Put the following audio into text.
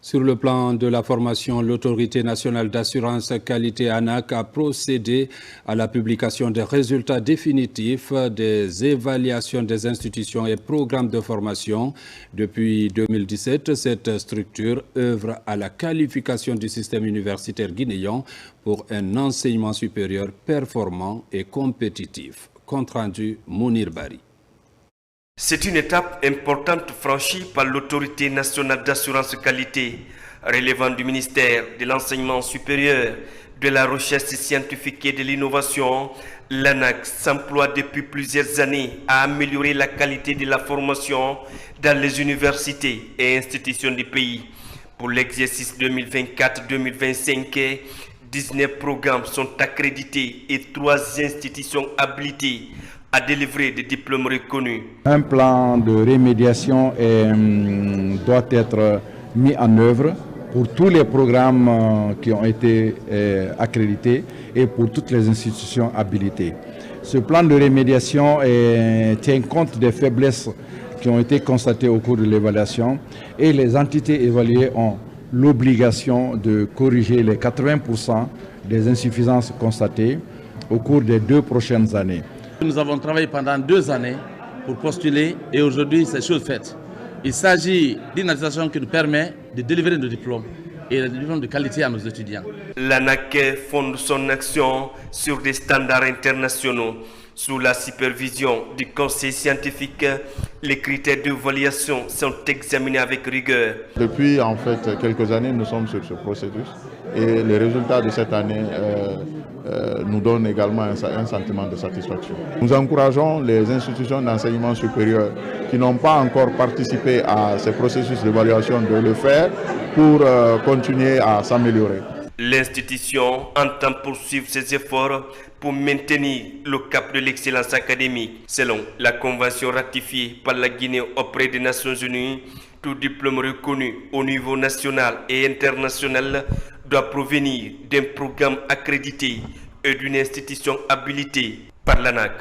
Sur le plan de la formation, l'Autorité nationale d'assurance qualité ANAQ a procédé à la publication des résultats définitifs des évaluations des institutions et programmes de formation. Depuis 2017, cette structure œuvre à la qualification du système universitaire guinéen pour un enseignement supérieur performant et compétitif. Compte rendu Mounir Bari. C'est une étape importante franchie par l'Autorité nationale d'assurance qualité, relevant du ministère de l'enseignement supérieur, de la recherche scientifique et de l'innovation. L'ANAQ s'emploie depuis plusieurs années à améliorer la qualité de la formation dans les universités et institutions du pays. Pour l'exercice 2024-2025, 19 programmes sont accrédités et 3 institutions habilitées à délivrer des diplômes reconnus. Un plan de rémédiation doit être mis en œuvre pour tous les programmes qui ont été accrédités et pour toutes les institutions habilitées. Ce plan de rémédiation tient compte des faiblesses qui ont été constatées au cours de l'évaluation et les entités évaluées ont l'obligation de corriger les 80% des insuffisances constatées au cours des 2 prochaines années. Nous avons travaillé pendant 2 années pour postuler et aujourd'hui c'est chose faite. Il s'agit d'une attestation qui nous permet de délivrer nos diplômes et des diplômes de qualité à nos étudiants. L'ANAQ fonde son action sur des standards internationaux. Sous la supervision du conseil scientifique, les critères d'évaluation sont examinés avec rigueur. Depuis en fait quelques années, nous sommes sur ce processus et les résultats de cette année nous donnent également un sentiment de satisfaction. Nous encourageons les institutions d'enseignement supérieur qui n'ont pas encore participé à ces processus d'évaluation de le faire pour continuer à s'améliorer. L'institution entend poursuivre ses efforts pour maintenir le cap de l'excellence académique. Selon la convention ratifiée par la Guinée auprès des Nations Unies, tout diplôme reconnu au niveau national et international doit provenir d'un programme accrédité et d'une institution habilitée par l'ANAQ.